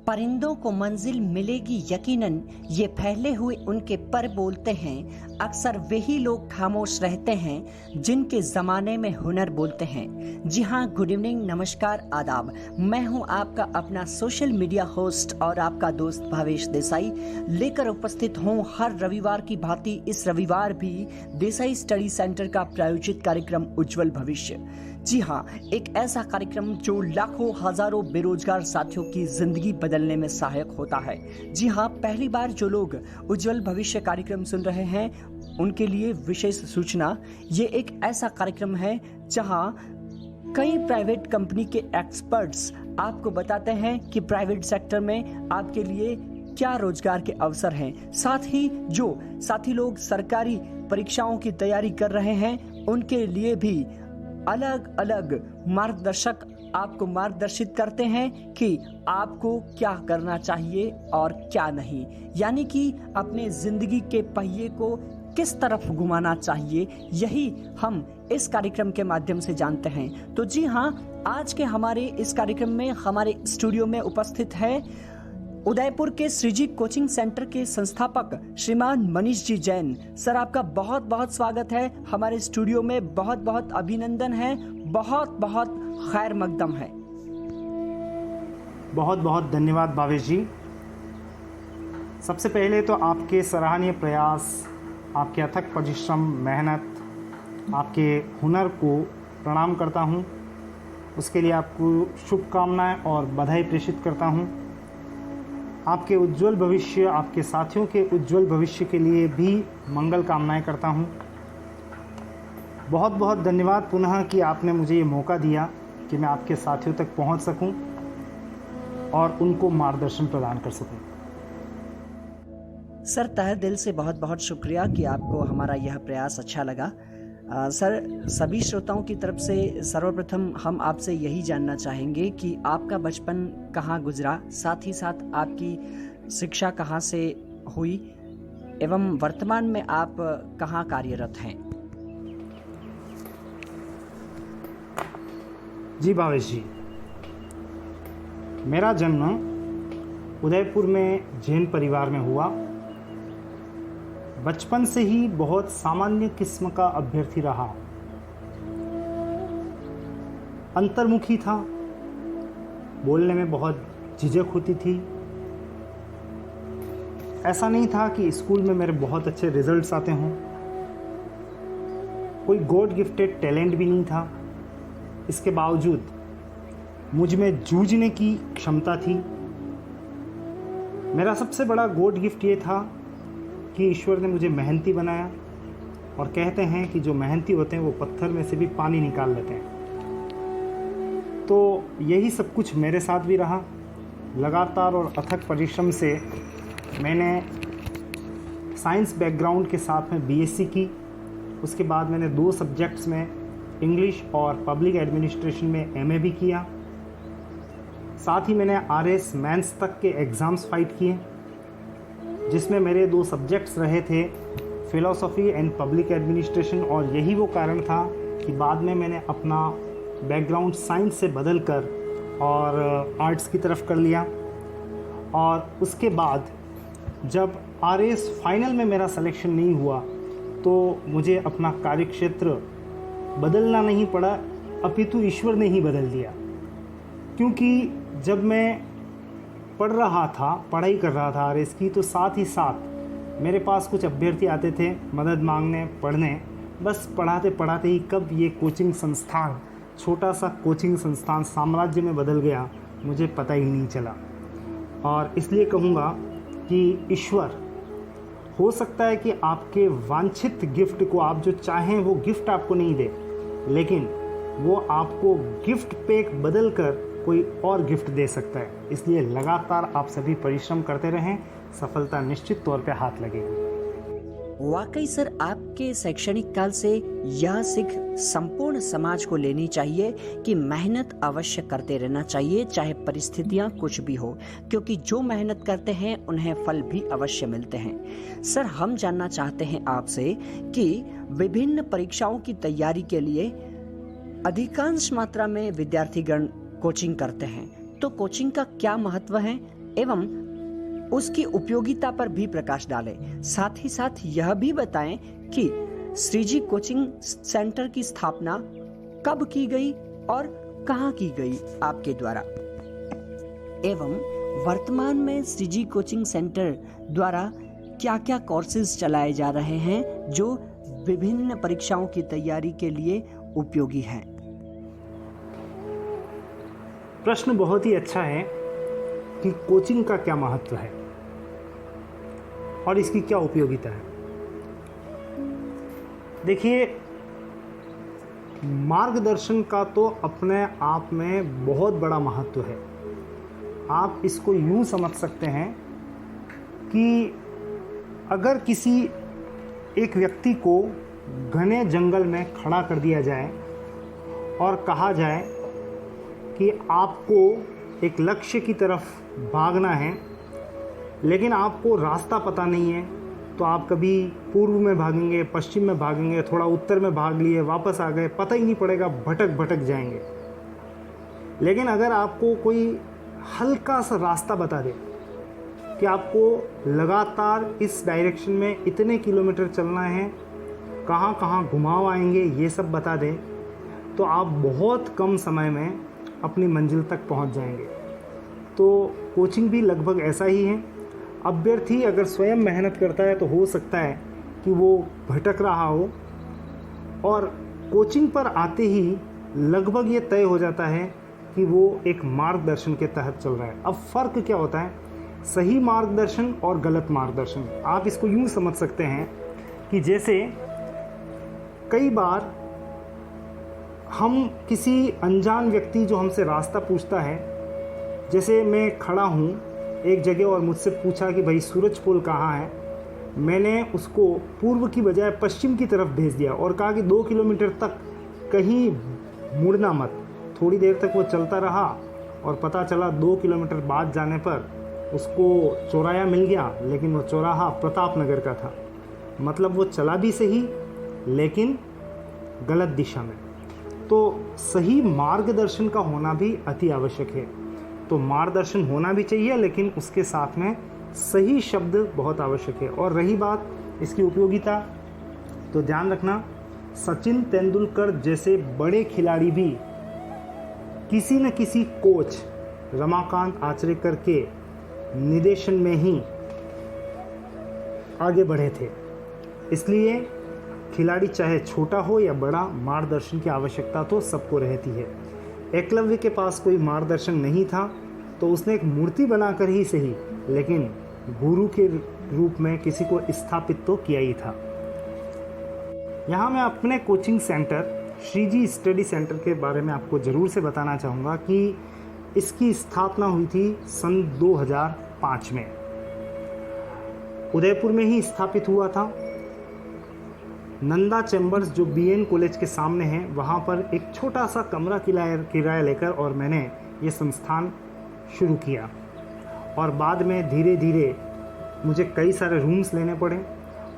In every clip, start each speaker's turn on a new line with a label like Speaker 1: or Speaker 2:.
Speaker 1: परिंदों को मंजिल मिलेगी यकीनन, ये फैले हुए उनके पर बोलते हैं। अक्सर वही लोग खामोश रहते हैं जिनके ज़माने में हुनर बोलते हैं। जी हाँ, गुड इवनिंग, नमस्कार, आदाब। मैं हूँ आपका अपना सोशल मीडिया होस्ट और आपका दोस्त भावेश देसाई, लेकर उपस्थित हूँ हर रविवार की भांति इस रविवार भी देसाई स्टडी सेंटर का प्रायोजित कार्यक्रम उज्जवल भविष्य। जी हाँ, एक ऐसा कार्यक्रम जो लाखों हजारों बेरोजगार साथियों की जिंदगी बदलने में सहायक होता है। जी हाँ, पहली बार जो लोग उज्जवल भविष्य कार्यक्रम सुन रहे हैं उनके लिए विशेष सूचना, ये एक ऐसा कार्यक्रम है जहां कई प्राइवेट कंपनी के एक्सपर्ट्स आपको बताते हैं कि प्राइवेट सेक्टर में आपके लिए क्या रोजगार के अवसर हैं। साथ ही लोग सरकारी परीक्षाओं की तैयारी कर रहे हैं उनके लिए भी अलग अलग मार्गदर्शक आपको मार्गदर्शित करते हैं कि आपको क्या करना चाहिए और क्या नहीं, यानी कि अपने जिंदगी के पहिए को किस तरफ घुमाना चाहिए, यही हम इस कार्यक्रम के माध्यम से जानते हैं। तो जी हाँ, आज के हमारे इस कार्यक्रम में हमारे स्टूडियो में उपस्थित है उदयपुर के श्रीजी कोचिंग सेंटर के संस्थापक श्रीमान मनीष जी जैन। सर, आपका बहुत बहुत स्वागत है हमारे स्टूडियो में, बहुत बहुत अभिनंदन है, बहुत बहुत खैर मकदम है।
Speaker 2: बहुत बहुत धन्यवाद भावेश जी। सबसे पहले तो आपके सराहनीय प्रयास, आपके अथक परिश्रम, मेहनत, आपके हुनर को प्रणाम करता हूँ। उसके लिए आपको शुभकामनाएं और बधाई प्रेषित करता हूँ। आपके उज्जवल भविष्य, आपके साथियों के उज्जवल भविष्य के लिए भी मंगल कामनाएं करता हूँ। बहुत बहुत धन्यवाद पुनः कि आपने मुझे ये मौका दिया कि मैं आपके साथियों तक पहुँच सकूँ और उनको मार्गदर्शन प्रदान कर सकूँ।
Speaker 1: सर, तहे दिल से बहुत बहुत शुक्रिया कि आपको हमारा यह प्रयास अच्छा लगा। सर, सभी श्रोताओं की तरफ से सर्वप्रथम हम आपसे यही जानना चाहेंगे कि आपका बचपन कहाँ गुजरा, साथ ही साथ आपकी शिक्षा कहाँ से हुई एवं वर्तमान में आप कहाँ कार्यरत हैं।
Speaker 2: जी भावेश जी, मेरा जन्म उदयपुर में जैन परिवार में हुआ। बचपन से ही बहुत सामान्य किस्म का अभ्यर्थी रहा। अंतर्मुखी था, बोलने में बहुत झिझक होती थी। ऐसा नहीं था कि स्कूल में मेरे बहुत अच्छे रिजल्ट्स आते हों। कोई गॉड गिफ्टेड टैलेंट भी नहीं था। इसके बावजूद मुझ में जूझने की क्षमता थी। मेरा सबसे बड़ा गॉड गिफ्ट ये था कि ईश्वर ने मुझे मेहनती बनाया, और कहते हैं कि जो मेहनती होते हैं वो पत्थर में से भी पानी निकाल लेते हैं। तो यही सब कुछ मेरे साथ भी रहा। लगातार और अथक परिश्रम से मैंने साइंस बैकग्राउंड के साथ में बीएससी की। उसके बाद मैंने 2 सब्जेक्ट्स में इंग्लिश और पब्लिक एडमिनिस्ट्रेशन में एमए भी किया। साथ ही मैंने आरएस मेंस तक के एग्ज़ाम्स फाइट किए, जिसमें मेरे 2 सब्जेक्ट्स रहे थे, फ़िलॉसफी एंड पब्लिक एडमिनिस्ट्रेशन। और यही वो कारण था कि बाद में मैंने अपना बैकग्राउंड साइंस से बदल कर और आर्ट्स की तरफ कर लिया। और उसके बाद जब आरएस फाइनल में मेरा सिलेक्शन नहीं हुआ तो मुझे अपना कार्यक्षेत्र बदलना नहीं पड़ा, अपितु ईश्वर ने ही बदल दिया। क्योंकि जब मैं पढ़ाई कर रहा था आरएस की, तो साथ ही साथ मेरे पास कुछ अभ्यर्थी आते थे मदद मांगने, पढ़ने। बस पढ़ाते पढ़ाते ही कब ये कोचिंग संस्थान, छोटा सा कोचिंग संस्थान साम्राज्य में बदल गया, मुझे पता ही नहीं चला। और इसलिए कहूँगा कि ईश्वर, हो सकता है कि आपके वांछित गिफ्ट को, आप जो चाहें वो गिफ्ट आपको नहीं दे, लेकिन वो आपको गिफ्ट पे बदल कर कोई और गिफ्ट दे सकता है। इसलिए लगातार आप सभी परिश्रम करते रहें, सफलता निश्चित तौर पे हाथ लगेगी।
Speaker 1: वाकई सर, आपके शैक्षणिक काल से यह सीख संपूर्ण समाज को लेनी चाहिए कि मेहनत अवश्य करते रहना चाहिए, चाहे परिस्थितियां कुछ भी हो, क्योंकि जो मेहनत करते हैं उन्हें फल भी अवश्य मिलते हैं। सर, हम जानना चाहते हैं आपसे कि विभिन्न परीक्षाओं की तैयारी के लिए अधिकांश मात्रा में विद्यार्थीगण कोचिंग करते हैं, तो कोचिंग का क्या महत्व है एवं उसकी उपयोगिता पर भी प्रकाश डालें। साथ ही साथ यह भी बताएं कि श्रीजी कोचिंग सेंटर की स्थापना कब की गई और कहां की गई आपके द्वारा, एवं वर्तमान में श्रीजी कोचिंग सेंटर द्वारा क्या-क्या कोर्सेज चलाए जा रहे हैं जो विभिन्न परीक्षाओं की तैयारी के लिए उपयोगी हैं।
Speaker 2: प्रश्न बहुत ही अच्छा है कि कोचिंग का क्या महत्व है और इसकी क्या उपयोगिता है। देखिए, मार्गदर्शन का तो अपने आप में बहुत बड़ा महत्व है। आप इसको यूं समझ सकते हैं कि अगर किसी एक व्यक्ति को घने जंगल में खड़ा कर दिया जाए और कहा जाए कि आपको एक लक्ष्य की तरफ भागना है, लेकिन आपको रास्ता पता नहीं है, तो आप कभी पूर्व में भागेंगे, पश्चिम में भागेंगे, थोड़ा उत्तर में भाग लिए, वापस आ गए, पता ही नहीं पड़ेगा, भटक भटक जाएंगे। लेकिन अगर आपको कोई हल्का सा रास्ता बता दे कि आपको लगातार इस डायरेक्शन में इतने किलोमीटर चलना है, कहाँ कहाँ घुमाव आएंगे, ये सब बता दें, तो आप बहुत कम समय में अपनी मंजिल तक पहुंच जाएंगे। तो कोचिंग भी लगभग ऐसा ही है। अभ्यर्थी अगर स्वयं मेहनत करता है तो हो सकता है कि वो भटक रहा हो, और कोचिंग पर आते ही लगभग ये तय हो जाता है कि वो एक मार्गदर्शन के तहत चल रहा है। अब फ़र्क क्या होता है, सही मार्गदर्शन और गलत मार्गदर्शन। आप इसको यूँ समझ सकते हैं कि जैसे कई बार हम किसी अनजान व्यक्ति जो हमसे रास्ता पूछता है, जैसे मैं खड़ा हूँ एक जगह और मुझसे पूछा कि भाई सूरज पोल कहाँ है, मैंने उसको पूर्व की बजाय पश्चिम की तरफ भेज दिया और कहा कि 2 किलोमीटर तक कहीं मुड़ना मत। थोड़ी देर तक वो चलता रहा और पता चला 2 किलोमीटर बाद जाने पर उसको चौराहा मिल गया, लेकिन वो चौराहा प्रताप नगर का था। मतलब वो चला भी सही लेकिन गलत दिशा में। तो सही मार्गदर्शन का होना भी अति आवश्यक है। तो मार्गदर्शन होना भी चाहिए, लेकिन उसके साथ में सही शब्द बहुत आवश्यक है। और रही बात इसकी उपयोगिता, तो ध्यान रखना, सचिन तेंदुलकर जैसे बड़े खिलाड़ी भी किसी न किसी कोच रमाकांत आचरेकर के निर्देशन में ही आगे बढ़े थे। इसलिए खिलाड़ी चाहे छोटा हो या बड़ा, मार्गदर्शन की आवश्यकता तो सबको रहती है। एकलव्य के पास कोई मार्गदर्शन नहीं था, तो उसने एक मूर्ति बनाकर ही सही, लेकिन गुरु के रूप में किसी को स्थापित तो किया ही था। यहाँ मैं अपने coaching centre Shriji study centre के बारे में आपको ज़रूर से बताना चाहूँगा कि इसकी स्थापना हुई थी सन 2005 में। उदयपुर में ही स्थापित हुआ था। नंदा चैम्बर्स जो बीएन कॉलेज के सामने है, वहाँ पर एक छोटा सा कमरा किराया लेकर और मैंने ये संस्थान शुरू किया। और बाद में धीरे धीरे मुझे कई सारे रूम्स लेने पड़े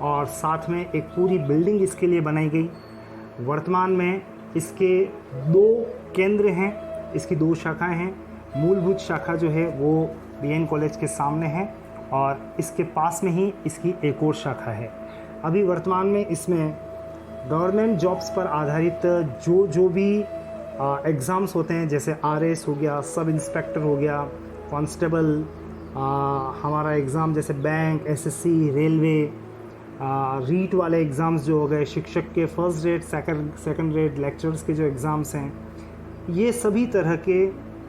Speaker 2: और साथ में एक पूरी बिल्डिंग इसके लिए बनाई गई। वर्तमान में इसके 2 केंद्र हैं, इसकी 2 शाखाएं हैं। मूलभूत शाखा जो है वो बीएन कॉलेज के सामने है और इसके पास में ही इसकी एक और शाखा है। अभी वर्तमान में इसमें गवर्नमेंट जॉब्स पर आधारित जो भी एग्ज़ाम्स होते हैं, जैसे आरएस हो गया, सब इंस्पेक्टर हो गया, कांस्टेबल, हमारा एग्ज़ाम जैसे बैंक, एसएससी, रेलवे, रीट वाले एग्ज़ाम्स जो हो गए, शिक्षक के first grade, second grade, lectures के जो एग्ज़ाम्स हैं, ये सभी तरह के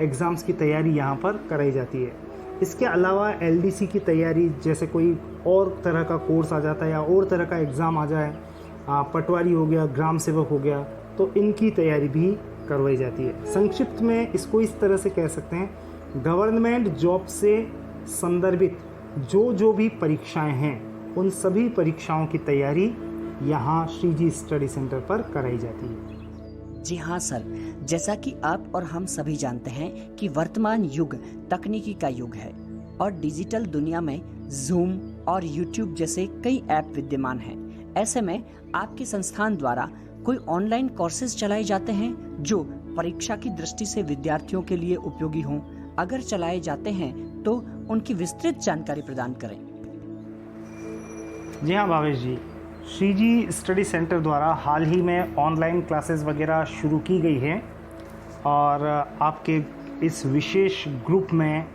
Speaker 2: एग्ज़ाम्स की तैयारी यहाँ पर कराई जाती है। इसके अलावा एलडीसी की तैयारी, जैसे कोई और तरह का कोर्स आ जाता है या और तरह का एग्ज़ाम आ जाए, पटवारी हो गया, ग्राम सेवक हो गया, तो इनकी तैयारी भी करवाई जाती है। संक्षिप्त में इसको इस तरह से कह सकते हैं, गवर्नमेंट जॉब से संदर्भित जो भी परीक्षाएं हैं, उन सभी परीक्षाओं की तैयारी यहाँ श्रीजी स्टडी सेंटर पर कराई जाती है।
Speaker 1: जी हाँ सर, जैसा कि आप और हम सभी जानते हैं कि वर्तमान युग तकनीकी का युग है और डिजिटल दुनिया में जूम और यूट्यूब जैसे कई ऐप विद्यमान हैं। ऐसे में आपके संस्थान द्वारा कोई ऑनलाइन कोर्सेज चलाए जाते हैं जो परीक्षा की दृष्टि से विद्यार्थियों के लिए उपयोगी हों? अगर चलाए जाते हैं तो उनकी विस्तृत जानकारी प्रदान करें।
Speaker 2: जी हाँ भावेश जी, श्री जी स्टडी सेंटर द्वारा हाल ही में ऑनलाइन क्लासेस वगैरह शुरू की गई है और आपके इस विशेष ग्रुप में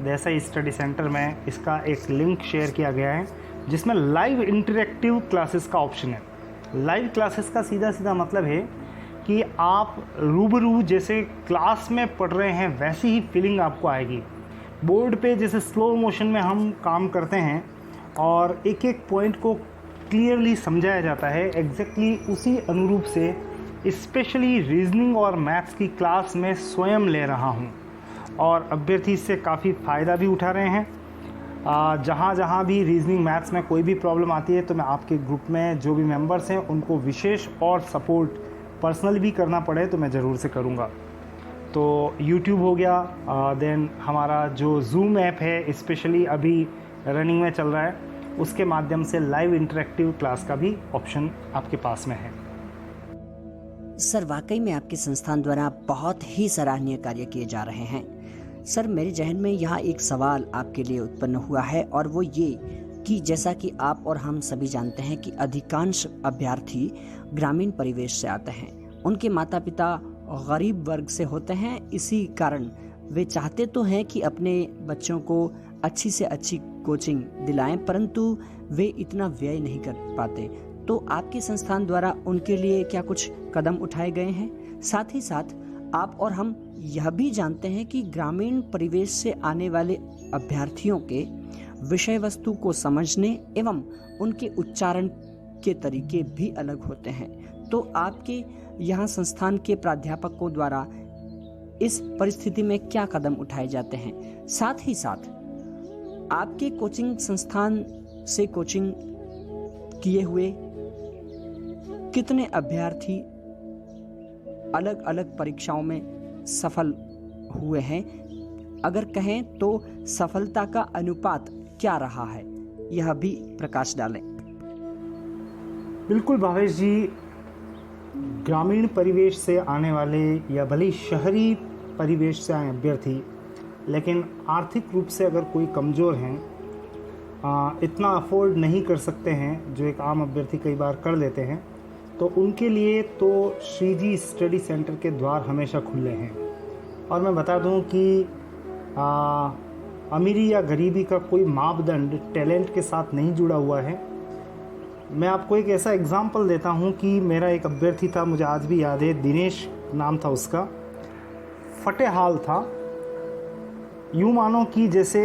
Speaker 2: देसाई स्टडी सेंटर में इसका एक लिंक शेयर किया गया है जिसमें लाइव इंटरेक्टिव क्लासेस का ऑप्शन है। लाइव क्लासेस का सीधा सीधा मतलब है कि आप रूबरू जैसे क्लास में पढ़ रहे हैं वैसी ही फीलिंग आपको आएगी। बोर्ड पे जैसे स्लो मोशन में हम काम करते हैं और एक एक पॉइंट को क्लियरली समझाया जाता है, एग्जैक्टली उसी अनुरूप से स्पेशली रीजनिंग और मैथ्स की क्लास में स्वयं ले रहा हूँ और अभ्यर्थी इससे काफ़ी फ़ायदा भी उठा रहे हैं। जहाँ जहाँ भी रीजनिंग मैथ्स में कोई भी प्रॉब्लम आती है तो मैं आपके ग्रुप में जो भी मेंबर्स हैं उनको विशेष और सपोर्ट पर्सनली भी करना पड़े तो मैं ज़रूर से करूँगा। तो YouTube हो गया, देन हमारा जो Zoom ऐप है स्पेशली अभी रनिंग में चल रहा है, उसके माध्यम से लाइव इंटरेक्टिव क्लास का भी ऑप्शन आपके पास में है।
Speaker 1: सर, वाकई में आपके संस्थान द्वारा बहुत ही सराहनीय कार्य किए जा रहे हैं। सर, मेरे जहन में यहाँ एक सवाल आपके लिए उत्पन्न हुआ है और वो ये कि जैसा कि आप और हम सभी जानते हैं कि अधिकांश अभ्यर्थी ग्रामीण परिवेश से आते हैं, उनके माता पिता गरीब वर्ग से होते हैं। इसी कारण वे चाहते तो हैं कि अपने बच्चों को अच्छी से अच्छी कोचिंग दिलाएं, परंतु वे इतना व्यय नहीं कर पाते। तो आपके संस्थान द्वारा उनके लिए क्या कुछ कदम उठाए गए हैं? साथ ही साथ आप और हम यह भी जानते हैं कि ग्रामीण परिवेश से आने वाले अभ्यर्थियों के विषय वस्तु को समझने एवं उनके उच्चारण के तरीके भी अलग होते हैं। तो आपके यहाँ संस्थान के प्राध्यापकों द्वारा इस परिस्थिति में क्या कदम उठाए जाते हैं? साथ ही साथ आपके कोचिंग संस्थान से कोचिंग किए हुए कितने अभ्यर्थी अलग अलग परीक्षाओं में सफल हुए हैं? अगर कहें तो सफलता का अनुपात क्या रहा है, यह भी प्रकाश डालें।
Speaker 2: बिल्कुल भावेश जी, ग्रामीण परिवेश से आने वाले या भले ही शहरी परिवेश से आए अभ्यर्थी, लेकिन आर्थिक रूप से अगर कोई कमज़ोर हैं, इतना अफोर्ड नहीं कर सकते हैं जो एक आम अभ्यर्थी कई बार कर लेते हैं, तो उनके लिए तो श्री जी स्टडी सेंटर के द्वार हमेशा खुले हैं। और मैं बता दूं कि अमीरी या गरीबी का कोई मापदंड टैलेंट के साथ नहीं जुड़ा हुआ है। मैं आपको एक ऐसा एग्जांपल देता हूं कि मेरा एक अभ्यर्थी था, मुझे आज भी याद है, दिनेश नाम था उसका, फटेहाल था। यूँ मानो कि जैसे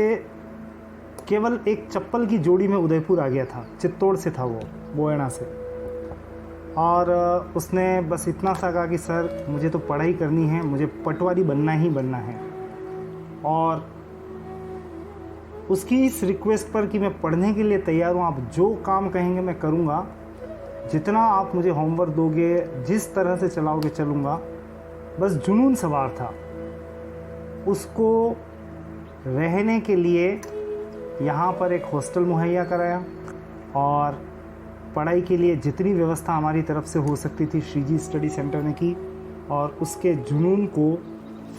Speaker 2: केवल एक चप्पल की जोड़ी में उदयपुर आ गया था, चित्तौड़ से था वो, बोयना से। और उसने बस इतना सा कहा कि सर मुझे तो पढ़ाई करनी है, मुझे पटवारी बनना ही बनना है। और उसकी इस रिक्वेस्ट पर कि मैं पढ़ने के लिए तैयार हूँ, आप जो काम कहेंगे मैं करूँगा, जितना आप मुझे होमवर्क दोगे, जिस तरह से चलाओगे चलूँगा, बस जुनून सवार था। उसको रहने के लिए यहाँ पर एक हॉस्टल मुहैया कराया और पढ़ाई के लिए जितनी व्यवस्था हमारी तरफ से हो सकती थी श्री जी स्टडी सेंटर ने की, और उसके जुनून को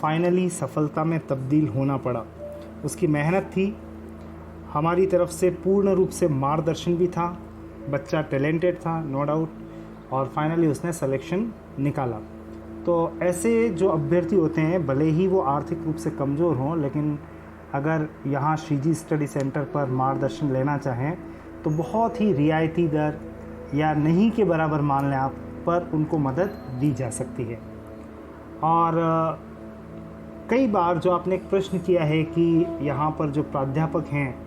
Speaker 2: फाइनली सफलता में तब्दील होना पड़ा। उसकी मेहनत थी, हमारी तरफ से पूर्ण रूप से मार्गदर्शन भी था, बच्चा टैलेंटेड था नो डाउट, और फाइनली उसने सिलेक्शन निकाला। तो ऐसे जो अभ्यर्थी होते हैं, भले ही वो आर्थिक रूप से कमज़ोर हों, लेकिन अगर यहाँ श्री जी स्टडी सेंटर पर मार्गदर्शन लेना चाहें तो बहुत ही रियायती दर या नहीं के बराबर मान लें आप, पर उनको मदद दी जा सकती है। और कई बार जो आपने एक प्रश्न किया है कि यहाँ पर जो प्राध्यापक हैं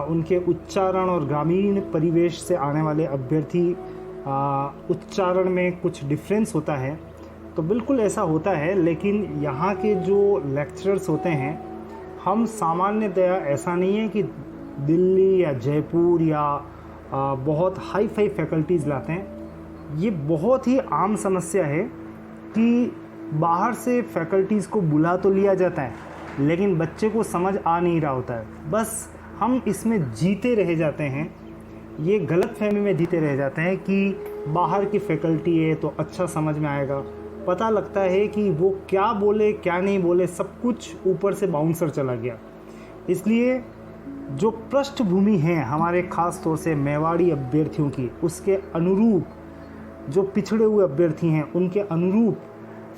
Speaker 2: उनके उच्चारण और ग्रामीण परिवेश से आने वाले अभ्यर्थी उच्चारण में कुछ डिफरेंस होता है, तो बिल्कुल ऐसा होता है। लेकिन यहाँ के जो लेक्चरर्स होते हैं, हम सामान्यतया ऐसा नहीं है कि दिल्ली या जयपुर या बहुत हाई फाई फैकल्टीज़ लाते हैं। ये बहुत ही आम समस्या है कि बाहर से फैकल्टीज़ को बुला तो लिया जाता है, लेकिन बच्चे को समझ आ नहीं रहा होता है। बस हम इसमें जीते रह जाते हैं, ये गलत फहमी में जीते रह जाते हैं कि बाहर की फैकल्टी है तो अच्छा समझ में आएगा। पता लगता है कि वो क्या बोले क्या नहीं बोले, सब कुछ ऊपर से बाउंसर चला गया। इसलिए जो पृष्ठभूमि है हमारे ख़ास तौर से मेवाड़ी अभ्यर्थियों की, उसके अनुरूप जो पिछड़े हुए अभ्यर्थी हैं उनके अनुरूप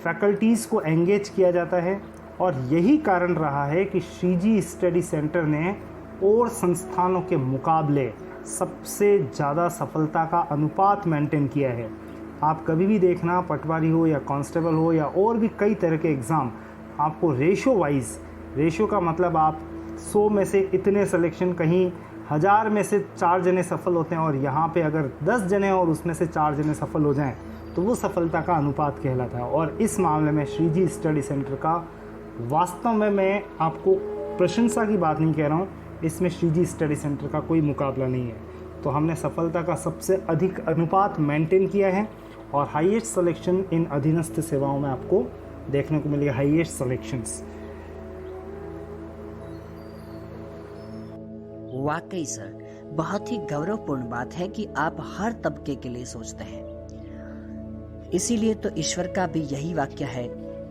Speaker 2: फैकल्टीज़ को एंगेज किया जाता है। और यही कारण रहा है कि श्रीजी स्टडी सेंटर ने और संस्थानों के मुकाबले सबसे ज़्यादा सफलता का अनुपात मेंटेन किया है। आप कभी भी देखना, पटवारी हो या कांस्टेबल हो या और भी कई तरह के एग्ज़ाम, आपको रेशो वाइज, रेशो का मतलब आप 100 में से इतने सिलेक्शन, कहीं 1000 में से 4 जने सफल होते हैं, और यहाँ पे अगर 10 जने और उसमें से 4 जने सफल हो जाएं तो वो सफलता का अनुपात कहलाता है। और इस मामले में श्रीजी स्टडी सेंटर का वास्तव में, मैं आपको प्रशंसा की बात नहीं कह रहा हूँ, इसमें श्रीजी स्टडी सेंटर का कोई मुकाबला नहीं है। तो हमने सफलता का सबसे अधिक अनुपात मेंटेन किया है और हाईएस्ट सिलेक्शन इन अधीनस्थ सेवाओं में आपको देखने को मिलेगा, हाईएस्ट सिलेक्शंस।
Speaker 1: वाकई सर, बहुत ही गौरवपूर्ण बात है कि आप हर तबके के लिए सोचते हैं। इसीलिए तो ईश्वर का भी यही वाक्य है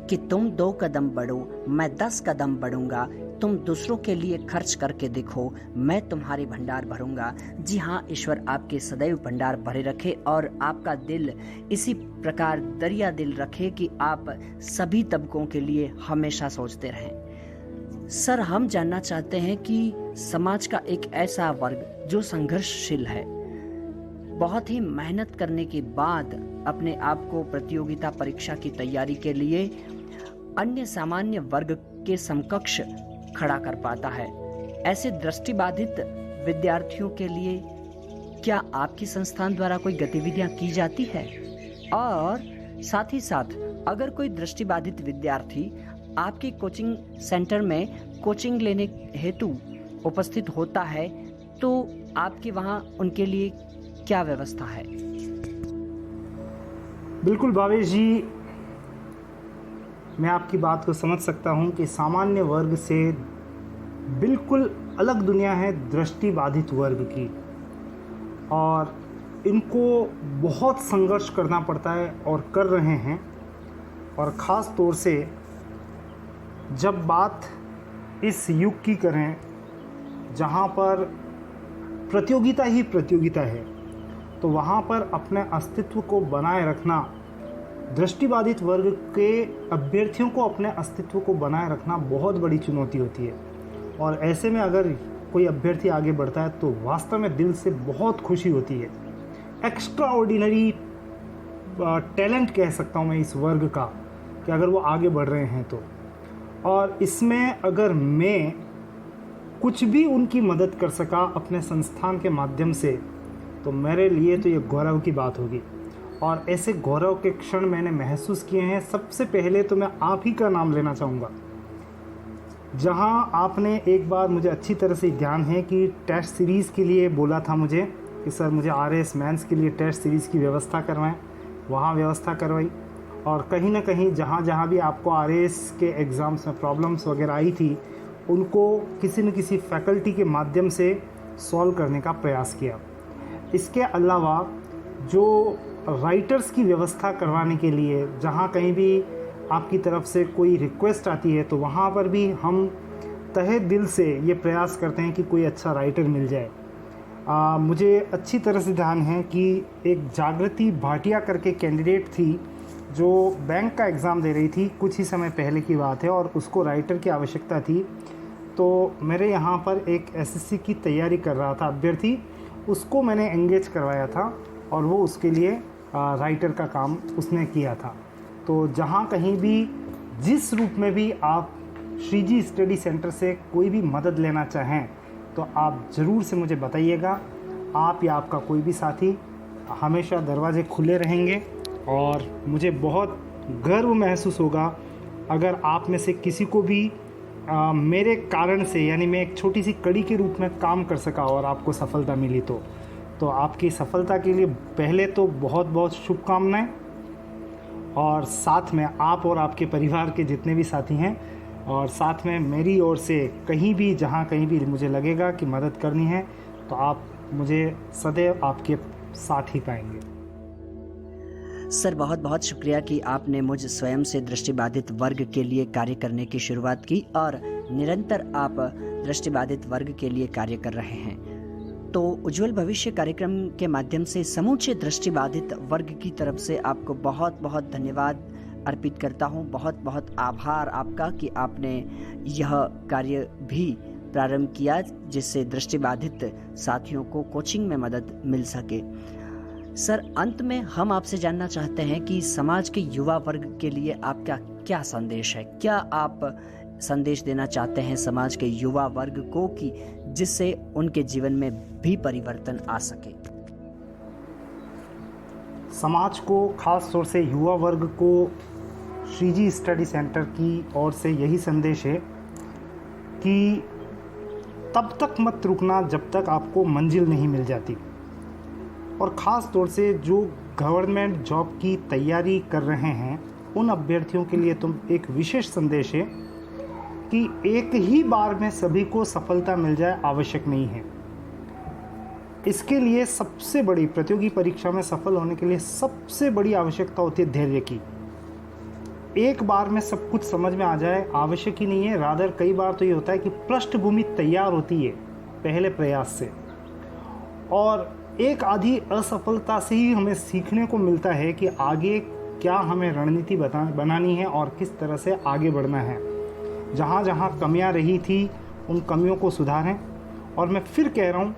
Speaker 1: कि तुम 2 कदम बढ़ो, मैं 10 कदम बढ़ूंगा, तुम दूसरों के लिए खर्च करके देखो, मैं तुम्हारे भंडार भरूंगा। जी हाँ, ईश्वर आपके सदैव भंडार भरे रखे और आपका दिल इसी प्रकार दरिया दिल रखे कि आप सभी तबकों के लिए हमेशा सोचते रहें। सर, हम जानना चाहते हैं कि समाज का एक ऐसा वर्ग जो संघर्षशील है, बहुत ही मेहनत करने के बाद अपने आप को प्रतियोगिता परीक्षा की तैयारी के लिए अन्य सामान्य वर्ग के समकक्ष खड़ा कर पाता है, ऐसे दृष्टिबाधित विद्यार्थियों के लिए क्या आपकी संस्थान द्वारा कोई गतिविधियां की जाती है? और साथ ही साथ अगर कोई दृष्टिबाधित विद्यार्थी आपके कोचिंग सेंटर में कोचिंग लेने हेतु उपस्थित होता है तो आपके वहां उनके लिए क्या व्यवस्था है?
Speaker 2: बिल्कुल भावेश जी, मैं आपकी बात को समझ सकता हूं कि सामान्य वर्ग से बिल्कुल अलग दुनिया है दृष्टिबाधित वर्ग की, और इनको बहुत संघर्ष करना पड़ता है और कर रहे हैं। और ख़ास तौर से जब बात इस युग की करें जहां पर प्रतियोगिता ही प्रतियोगिता है, तो वहाँ पर अपने अस्तित्व को बनाए रखना, दृष्टिबाधित वर्ग के अभ्यर्थियों को अपने अस्तित्व को बनाए रखना बहुत बड़ी चुनौती होती है। और ऐसे में अगर कोई अभ्यर्थी आगे बढ़ता है तो वास्तव में दिल से बहुत खुशी होती है। एक्स्ट्रा ऑर्डिनरी टैलेंट कह सकता हूँ मैं इस वर्ग का, कि अगर वो आगे बढ़ रहे हैं तो। और इसमें अगर मैं कुछ भी उनकी मदद कर सका अपने संस्थान के माध्यम से, तो मेरे लिए तो ये गौरव की बात होगी। और ऐसे गौरव के क्षण मैंने महसूस किए हैं। सबसे पहले तो मैं आप ही का नाम लेना चाहूँगा, जहाँ आपने एक बार, मुझे अच्छी तरह से ध्यान है कि टेस्ट सीरीज़ के लिए बोला था मुझे कि सर मुझे RAS मेंस के लिए टेस्ट सीरीज़ की व्यवस्था करवाएं, वहाँ व्यवस्था करवाई। और कहीं ना कहीं जहाँ जहाँ भी आपको RAS के एग्ज़ाम्स में प्रॉब्लम्स वगैरह आई थी, उनको किसी न किसी फैकल्टी के माध्यम से सॉल्व करने का प्रयास किया। इसके अलावा जो राइटर्स की व्यवस्था करवाने के लिए जहाँ कहीं भी आपकी तरफ से कोई रिक्वेस्ट आती है, तो वहाँ पर भी हम तहे दिल से ये प्रयास करते हैं कि कोई अच्छा राइटर मिल जाए। मुझे अच्छी तरह से ध्यान है कि एक जागृति भाटिया करके कैंडिडेट थी जो बैंक का एग्ज़ाम दे रही थी, कुछ ही समय पहले की बात है, और उसको राइटर की आवश्यकता थी। तो मेरे यहाँ पर एक SSC की तैयारी कर रहा था अभ्यर्थी, उसको मैंने एंगेज करवाया था और वो उसके लिए राइटर का काम उसने किया था। तो जहाँ कहीं भी, जिस रूप में भी आप श्रीजी स्टडी सेंटर से कोई भी मदद लेना चाहें, तो आप ज़रूर से मुझे बताइएगा। आप या आपका कोई भी साथी, हमेशा दरवाजे खुले रहेंगे। और मुझे बहुत गर्व महसूस होगा अगर आप में से किसी को भी मेरे कारण से, यानी मैं एक छोटी सी कड़ी के रूप में काम कर सका और आपको सफलता मिली, तो आपकी सफलता के लिए पहले तो बहुत बहुत शुभकामनाएं। और साथ में आप और आपके परिवार के जितने भी साथी हैं, और साथ में मेरी ओर से कहीं भी, जहाँ कहीं भी मुझे लगेगा कि मदद करनी है, तो आप मुझे सदैव आपके साथ ही पाएंगे।
Speaker 1: सर, बहुत बहुत शुक्रिया कि आपने मुझ स्वयं से दृष्टिबाधित वर्ग के लिए कार्य करने की शुरुआत की और निरंतर आप दृष्टिबाधित वर्ग के लिए कार्य कर रहे हैं। तो उज्जवल भविष्य कार्यक्रम के माध्यम से समूचे दृष्टिबाधित वर्ग की तरफ से आपको बहुत बहुत धन्यवाद अर्पित करता हूं। बहुत बहुत आभार आपका कि आपने यह कार्य भी प्रारंभ किया जिससे दृष्टिबाधित साथियों को कोचिंग में मदद मिल सके। सर, अंत में हम आपसे जानना चाहते हैं कि समाज के युवा वर्ग के लिए आपका क्या संदेश है? क्या आप संदेश देना चाहते हैं समाज के युवा वर्ग को कि जिससे उनके जीवन में भी परिवर्तन आ सके?
Speaker 2: समाज को, खास तौर से युवा वर्ग को श्रीजी स्टडी सेंटर की ओर से यही संदेश है कि तब तक मत रुकना जब तक आपको मंजिल नहीं मिल जाती। और ख़ास तौर से जो गवर्नमेंट जॉब की तैयारी कर रहे हैं उन अभ्यर्थियों के लिए तो एक विशेष संदेश है कि एक ही बार में सभी को सफलता मिल जाए आवश्यक नहीं है। इसके लिए सबसे बड़ी, प्रतियोगी परीक्षा में सफल होने के लिए सबसे बड़ी आवश्यकता होती है धैर्य की। एक बार में सब कुछ समझ में आ जाए आवश्यक ही नहीं है। रादर कई बार तो ये होता है कि पृष्ठभूमि तैयार होती है पहले प्रयास से, और एक आधी असफलता से ही हमें सीखने को मिलता है कि आगे क्या हमें रणनीति बनानी है और किस तरह से आगे बढ़ना है। जहाँ जहाँ कमियाँ रही थी उन कमियों को सुधारें। और मैं फिर कह रहा हूँ,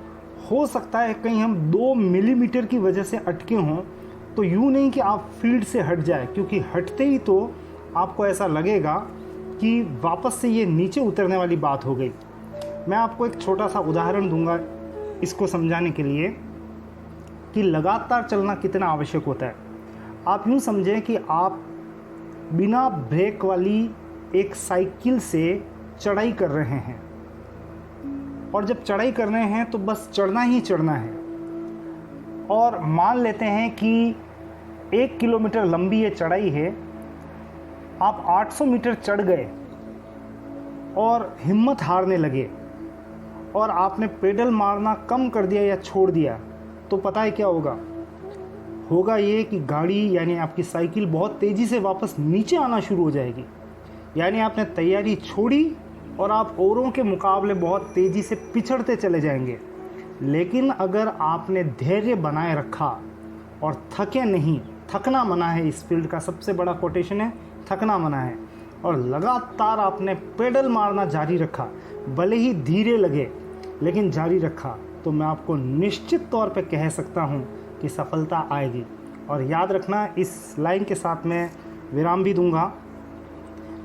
Speaker 2: हो सकता है कहीं हम 2 मिलीमीटर की वजह से अटके हों, तो यूँ नहीं कि आप फील्ड से हट जाए, क्योंकि हटते ही तो आपको ऐसा लगेगा कि वापस से ये नीचे उतरने वाली बात हो गई। मैं आपको एक छोटा सा उदाहरण दूंगा इसको समझाने के लिए कि लगातार चलना कितना आवश्यक होता है। आप यूँ समझें कि आप बिना ब्रेक वाली एक साइकिल से चढ़ाई कर रहे हैं, और जब चढ़ाई कर रहे हैं तो बस चढ़ना ही चढ़ना है। और मान लेते हैं कि 1 किलोमीटर लंबी ये चढ़ाई है, आप 800 मीटर चढ़ गए और हिम्मत हारने लगे और आपने पेडल मारना कम कर दिया या छोड़ दिया, तो पता है क्या होगा? होगा ये कि गाड़ी यानी आपकी साइकिल बहुत तेज़ी से वापस नीचे आना शुरू हो जाएगी। यानी आपने तैयारी छोड़ी और आप औरों के मुकाबले बहुत तेज़ी से पिछड़ते चले जाएंगे। लेकिन अगर आपने धैर्य बनाए रखा और थके नहीं, थकना मना है, इस फील्ड का सबसे बड़ा कोटेशन है थकना मना है, और लगातार आपने पेडल मारना जारी रखा, भले ही धीरे लगे लेकिन जारी रखा, तो मैं आपको निश्चित तौर पे कह सकता हूँ कि सफलता आएगी। और याद रखना, इस लाइन के साथ मैं विराम भी दूंगा,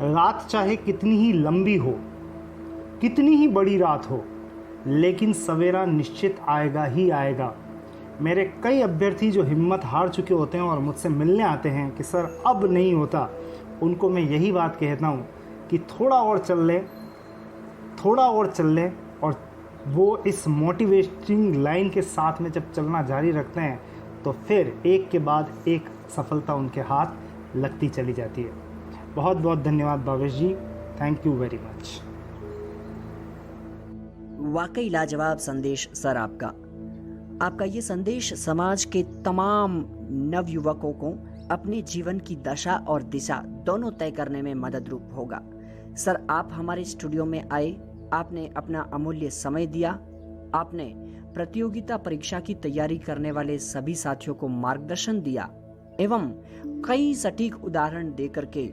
Speaker 2: रात चाहे कितनी ही लंबी हो, कितनी ही बड़ी रात हो, लेकिन सवेरा निश्चित आएगा ही आएगा। मेरे कई अभ्यर्थी जो हिम्मत हार चुके होते हैं और मुझसे मिलने आते हैं कि सर अब नहीं होता, उनको मैं यही बात कहता हूँ कि थोड़ा और चल ले, थोड़ा और चल ले। और वो इस मोटिवेटिंग लाइन के साथ में जब चलना जारी रखते हैं तो फिर एक के बाद एक सफलता उनके हाथ लगती चली जाती है। बहुत बहुत धन्यवाद भावेश जी, थैंक यू वेरी मच।
Speaker 1: वाकई लाजवाब संदेश सर आपका ये संदेश समाज के तमाम नवयुवकों को अपने जीवन की दशा और दिशा दोनों तय करने में मददरूप होगा। सर, आप हमारे स्टूडियो में आए, आपने अपना अमूल्य समय दिया, आपने प्रतियोगिता परीक्षा की तैयारी करने वाले सभी साथियों को मार्गदर्शन दिया एवं कई सटीक उदाहरण देकर के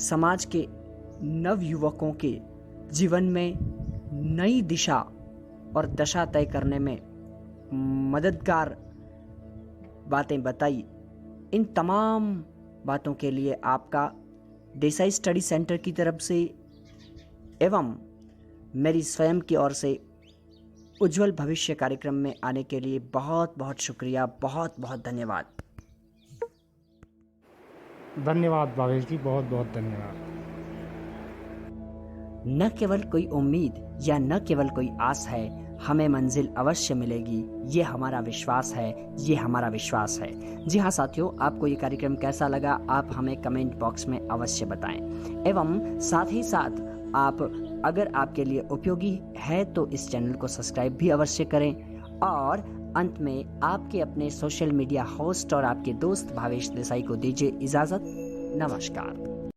Speaker 1: समाज के नवयुवकों के जीवन में नई दिशा और दशा तय करने में मददगार बातें बताई। इन तमाम बातों के लिए आपका देसाई स्टडी सेंटर की तरफ से एवं मेरी स्वयं की ओर से उज्जवल भविष्य कार्यक्रम में आने के लिए बहुत बहुत शुक्रिया, बहुत बहुत धन्यवाद।
Speaker 2: धन्यवाद भावेश जी, बहुत बहुत धन्यवाद।
Speaker 1: न केवल कोई उम्मीद या न केवल कोई आस है, हमें मंजिल अवश्य मिलेगी, ये हमारा विश्वास है, ये हमारा विश्वास है। जी हाँ साथियों, आपको ये कार्यक्रम कैसा लगा आप हमें कमेंट बॉक्स में अवश्य बताएं एवं साथ ही साथ आप अगर आपके लिए उपयोगी है तो इस चैनल को सब्सक्राइब भी अवश्य करें। और अंत में आपके अपने सोशल मीडिया होस्ट और आपके दोस्त भावेश देसाई को दीजिए इजाज़त। नमस्कार।